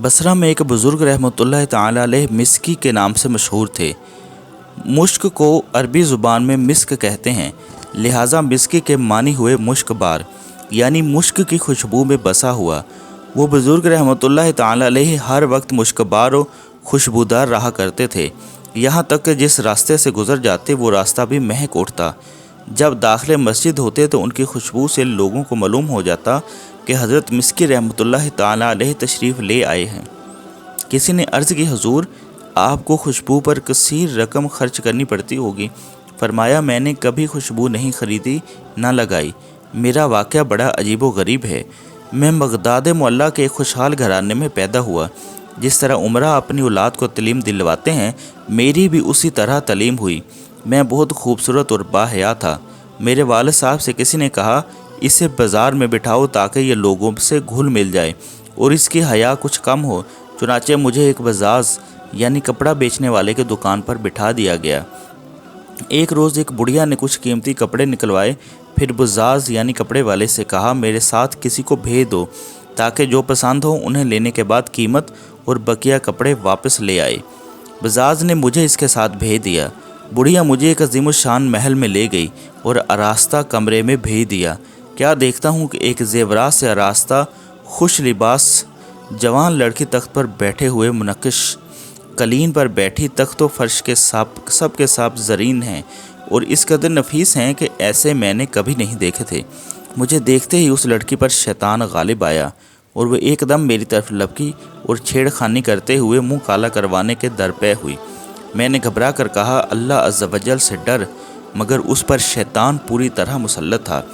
बसरा में एक बुज़ुर्ग रहमतुल्लाह ताला अलैह मिस्की के नाम से मशहूर थे। मुश्क को अरबी ज़ुबान में मिस्क कहते हैं, लिहाजा मिस्की के मानी हुए मुश्कबार यानी मुश्क की खुशबू में बसा हुआ। वो बुज़ुर्ग रहमतुल्लाह ताला अलैह हर वक्त मुश्कबार और खुशबूदार रहा करते थे, यहाँ तक कि जिस रास्ते से गुज़र जाते वो रास्ता भी महक उठता। जब दाखिले मस्जिद होते तो उनकी खुशबू से लोगों को मालूम हो जाता कि हज़रत मिस्की रहमतुल्लाह ताला अलैह तशरीफ़ ले आए हैं। किसी ने अर्ज़ की, हुज़ूर आपको खुशबू पर कसीर रकम खर्च करनी पड़ती होगी। फरमाया, मैंने कभी खुशबू नहीं ख़रीदी ना लगाई। मेरा वाक़या बड़ा अजीब व गरीब है। मैं बगदाद मुअल्ला के एक खुशहाल घराने में पैदा हुआ। जिस तरह उमरा अपनी औलाद को तलीम दिलवाते हैं, मेरी भी उसी तरह तलीम हुई। मैं बहुत खूबसूरत और बाहया था। मेरे वालिद साहब से किसी ने कहा, इसे बाज़ार में बिठाओ ताकि ये लोगों से घुल मिल जाए और इसकी हया कुछ कम हो। चुनाचे मुझे एक बजाज यानी कपड़ा बेचने वाले की दुकान पर बिठा दिया गया। एक रोज़ एक बुढ़िया ने कुछ कीमती कपड़े निकलवाए। फिर बजाज यानी कपड़े वाले से कहा, मेरे साथ किसी को भेज दो ताकि जो पसंद हो उन्हें लेने के बाद कीमत और बकिया कपड़े वापस ले आए। बजाज ने मुझे इसके साथ भेज दिया। बुढ़िया मुझे एक अजीमुशान महल में ले गई और आरास्ता कमरे में भेज दिया। क्या देखता हूँ कि एक ज़ेवरात से आरास्ता खुश लिबास जवान लड़की तख्त पर बैठे हुए मुनक्किश कलीन पर बैठी। तख्त व फर्श के सब के सब ज़रीन हैं और इस कदर नफीस हैं कि ऐसे मैंने कभी नहीं देखे थे। मुझे देखते ही उस लड़की पर शैतान गालिब आया और वह एकदम मेरी तरफ लपकी और छेड़खानी करते हुए मुंह काला करवाने के दरपे हुई। मैंने घबरा कर कहा, अल्लाह अज़्ज़ वजल से डर, मगर उस पर शैतान पूरी तरह मुसल्लत था।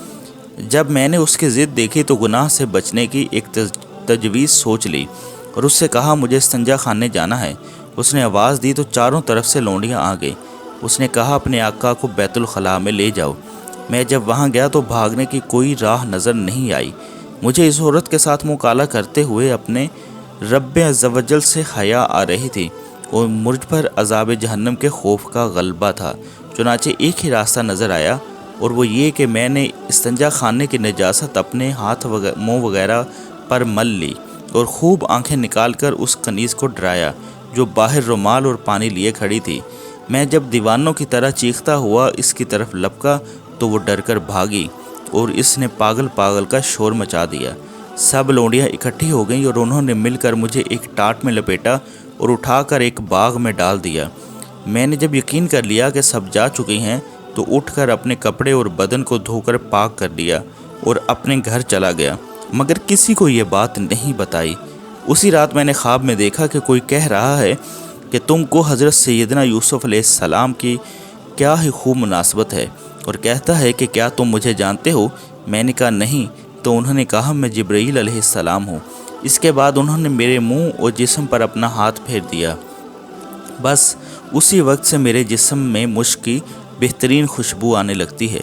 जब मैंने उसकी ज़िद देखी तो गुनाह से बचने की एक तजवीज़ सोच ली और उससे कहा, मुझे इस्तिंजा खाने जाना है। उसने आवाज़ दी तो चारों तरफ से लौंडियाँ आ गई। उसने कहा, अपने आका को बैतुल खला में ले जाओ। मैं जब वहाँ गया तो भागने की कोई राह नज़र नहीं आई। मुझे इस औरत के साथ मुँह काला करते हुए अपने रब्बे अज़्ज़ वजल से हया आ रही थी और मुझ पर अज़ाब जहन्नम के खौफ का गलबा था। चुनाचे एक ही रास्ता नज़र आया और वो ये कि मैंने इस्तिंजा खाने की नजासत अपने हाथ मुँह वगैरह पर मल ली और खूब आंखें निकाल कर उस कनीज़ को डराया जो बाहर रुमाल और पानी लिए खड़ी थी। मैं जब दीवानों की तरह चीखता हुआ इसकी तरफ लपका तो वो डर कर भागी और इसने पागल पागल का शोर मचा दिया। सब लौंडियाँ इकट्ठी हो गईं और उन्होंने मिलकर मुझे एक टाट में लपेटा और उठाकर एक बाग में डाल दिया। मैंने जब यकीन कर लिया कि सब जा चुकी हैं तो उठकर अपने कपड़े और बदन को धोकर पाक कर लिया और अपने घर चला गया, मगर किसी को ये बात नहीं बताई। उसी रात मैंने ख्वाब में देखा कि कोई कह रहा है कि तुमको हज़रत सैयदना यूसुफ अलैहिस्सलाम की क्या ही खूब मुनासबत है, और कहता है कि क्या तुम मुझे जानते हो। मैंने कहा नहीं। तो उन्होंने कहा, मैं जिब्रील अलैहिस्सलाम हूँ। इसके बाद उन्होंने मेरे मुंह और जिस्म पर अपना हाथ फेर दिया। बस उसी वक्त से मेरे जिस्म में मुश्क की बेहतरीन खुशबू आने लगती है।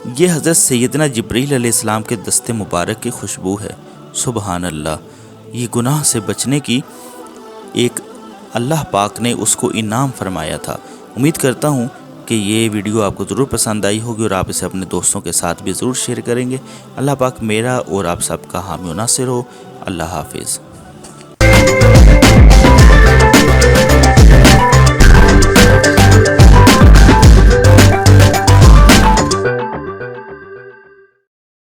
ये हज़रत सैयदना जिब्रील अलैहिस्सलाम के दस्ते मुबारक की खुशबू है। सुबहान अल्लाह। ये गुनाह से बचने की एक अल्लाह पाक ने उसको इनाम फरमाया था। उम्मीद करता हूँ कि ये वीडियो आपको ज़रूर पसंद आई होगी और आप इसे अपने दोस्तों के साथ भी ज़रूर शेयर करेंगे। अल्लाह पाक मेरा और आप सबका हामी व नासिर हो। अल्लाह हाफिज़।